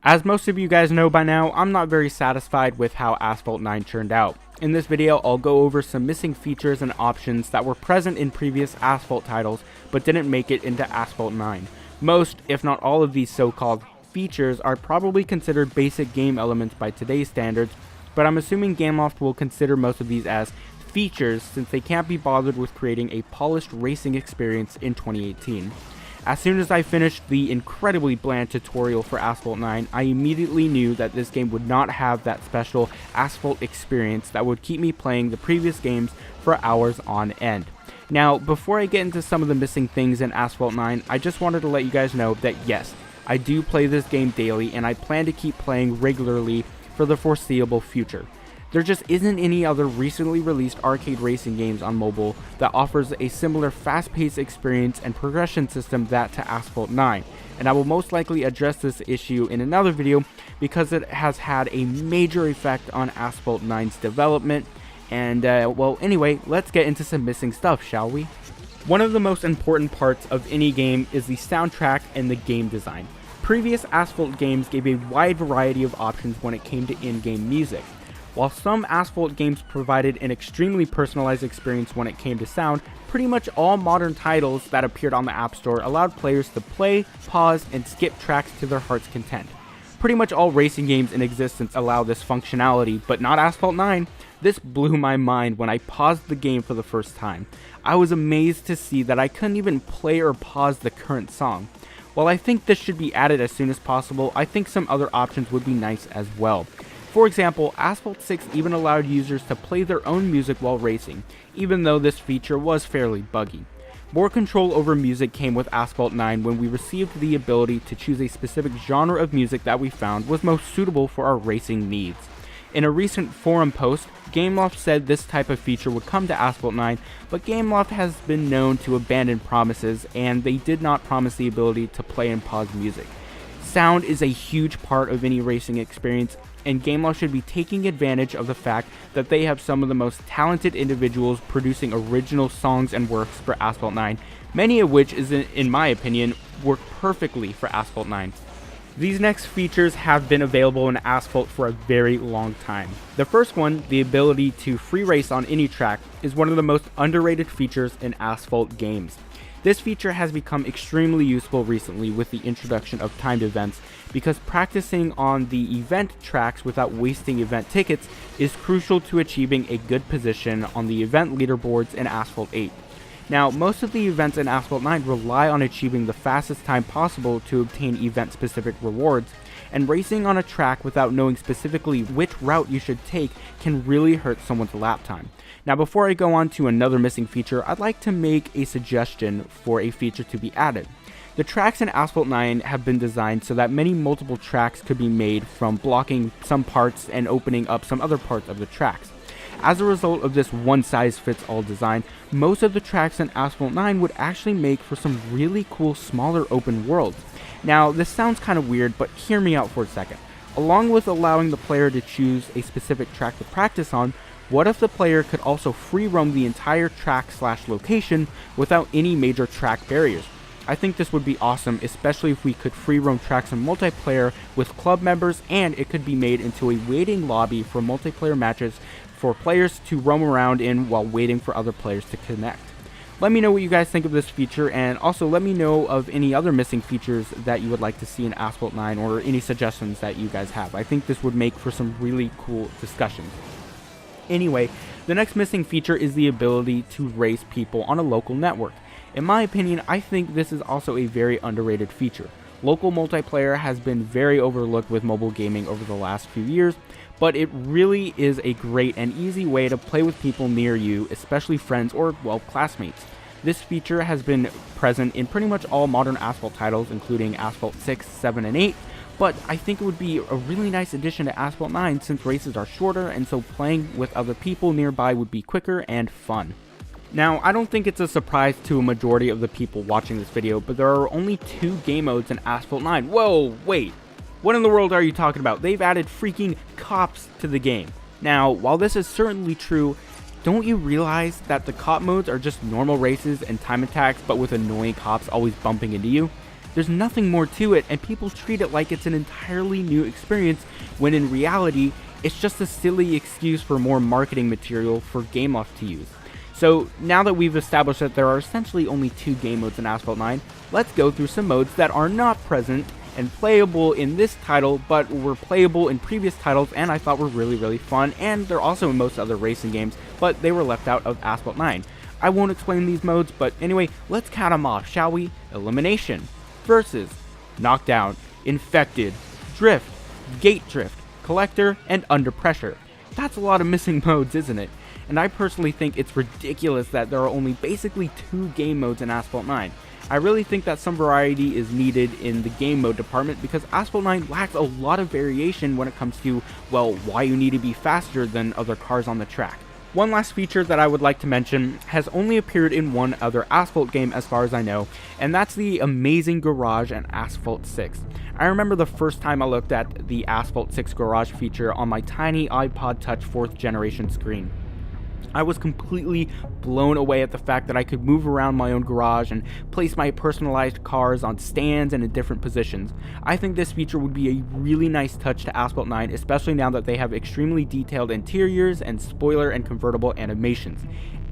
As most of you guys know by now, I'm not very satisfied with how Asphalt 9 turned out. In this video, I'll go over some missing features and options that were present in previous Asphalt titles, but didn't make it into Asphalt 9. Most, if not all of these so-called features are probably considered basic game elements by today's standards, but I'm assuming Gameloft will consider most of these as features since they can't be bothered with creating a polished racing experience in 2018. As soon as I finished the incredibly bland tutorial for Asphalt 9, I immediately knew that this game would not have that special Asphalt experience that would keep me playing the previous games for hours on end. Now, before I get into some of the missing things in Asphalt 9, I just wanted to let you guys know that yes, I do play this game daily and I plan to keep playing regularly for the foreseeable future. There just isn't any other recently released arcade racing games on mobile that offers a similar fast-paced experience and progression system that to Asphalt 9, and I will most likely address this issue in another video because it has had a major effect on Asphalt 9's development. And well, anyway, let's get into some missing stuff, shall we? One of the most important parts of any game is the soundtrack and the game design. Previous Asphalt games gave a wide variety of options when it came to in-game music. While some Asphalt games provided an extremely personalized experience when it came to sound, pretty much all modern titles that appeared on the App Store allowed players to play, pause, and skip tracks to their heart's content. Pretty much all racing games in existence allow this functionality, but not Asphalt 9. This blew my mind when I paused the game for the first time. I was amazed to see that I couldn't even play or pause the current song. While I think this should be added as soon as possible, I think some other options would be nice as well. For example, Asphalt 6 even allowed users to play their own music while racing, even though this feature was fairly buggy. More control over music came with Asphalt 9 when we received the ability to choose a specific genre of music that we found was most suitable for our racing needs. In a recent forum post, Gameloft said this type of feature would come to Asphalt 9, but Gameloft has been known to abandon promises, and they did not promise the ability to play and pause music. Sound is a huge part of any racing experience, and Gameloft should be taking advantage of the fact that they have some of the most talented individuals producing original songs and works for Asphalt 9, many of which, in my opinion, work perfectly for Asphalt 9. These next features have been available in Asphalt for a very long time. The first one, the ability to free race on any track, is one of the most underrated features in Asphalt games. This feature has become extremely useful recently with the introduction of timed events because practicing on the event tracks without wasting event tickets is crucial to achieving a good position on the event leaderboards in Asphalt 8. Now, most of the events in Asphalt 9 rely on achieving the fastest time possible to obtain event-specific rewards, and racing on a track without knowing specifically which route you should take can really hurt someone's lap time. Now, before I go on to another missing feature, I'd like to make a suggestion for a feature to be added. The tracks in Asphalt 9 have been designed so that many multiple tracks could be made from blocking some parts and opening up some other parts of the tracks. As a result of this one-size-fits-all design, most of the tracks in Asphalt 9 would actually make for some really cool smaller open worlds. Now, this sounds kind of weird, but hear me out for a second. Along with allowing the player to choose a specific track to practice on, what if the player could also free roam the entire track/location without any major track barriers? I think this would be awesome, especially if we could free roam tracks in multiplayer with club members, and it could be made into a waiting lobby for multiplayer matches for players to roam around in while waiting for other players to connect. Let me know what you guys think of this feature, and also let me know of any other missing features that you would like to see in Asphalt 9 or any suggestions that you guys have. I think this would make for some really cool discussions. Anyway, the next missing feature is the ability to race people on a local network. In my opinion, I think this is also a very underrated feature. Local multiplayer has been very overlooked with mobile gaming over the last few years, but it really is a great and easy way to play with people near you, especially friends or, well, classmates. This feature has been present in pretty much all modern Asphalt titles, including Asphalt 6, 7, and 8, but I think it would be a really nice addition to Asphalt 9 since races are shorter, and so playing with other people nearby would be quicker and fun. Now, I don't think it's a surprise to a majority of the people watching this video, but there are only 2 game modes in Asphalt 9. Whoa, wait. What in the world are you talking about? They've added freaking cops to the game. Now, while this is certainly true, don't you realize that the cop modes are just normal races and time attacks, but with annoying cops always bumping into you? There's nothing more to it, and people treat it like it's an entirely new experience, when in reality, it's just a silly excuse for more marketing material for GameLoft to use. So now that we've established that there are essentially only 2 game modes in Asphalt 9, let's go through some modes that are not present and playable in this title, but were playable in previous titles and I thought were really fun, and they're also in most other racing games, but they were left out of Asphalt 9. I won't explain these modes, but anyway, let's count them off, shall we? Elimination, Versus, Knockdown, Infected, Drift, Gate Drift, Collector, and Under Pressure. That's a lot of missing modes, isn't it? And I personally think it's ridiculous that there are only basically 2 game modes in Asphalt 9. I really think that some variety is needed in the game mode department because Asphalt 9 lacks a lot of variation when it comes to, well, why you need to be faster than other cars on the track. One last feature that I would like to mention has only appeared in one other Asphalt game as far as I know, and that's the amazing garage in Asphalt 6. I remember the first time I looked at the Asphalt 6 garage feature on my tiny iPod Touch 4th generation screen. I was completely blown away at the fact that I could move around my own garage and place my personalized cars on stands and in different positions. I think this feature would be a really nice touch to Asphalt 9, especially now that they have extremely detailed interiors and spoiler and convertible animations.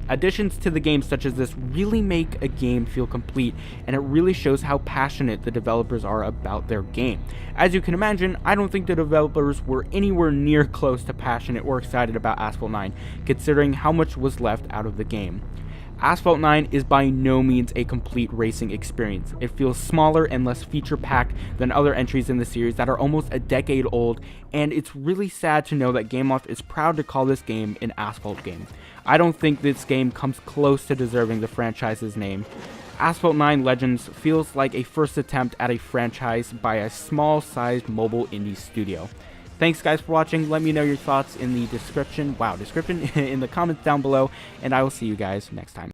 Additions to the game such as this really make a game feel complete, and it really shows how passionate the developers are about their game. As you can imagine, I don't think the developers were anywhere near close to passionate or excited about Asphalt 9, considering how much was left out of the game. Asphalt 9 is by no means a complete racing experience. It feels smaller and less feature-packed than other entries in the series that are almost a decade old, and it's really sad to know that GameLoft is proud to call this game an Asphalt game. I don't think this game comes close to deserving the franchise's name. Asphalt 9 Legends feels like a first attempt at a franchise by a small-sized mobile indie studio. Thanks guys for watching. Let me know your thoughts in the description in the comments down below, and I will see you guys next time.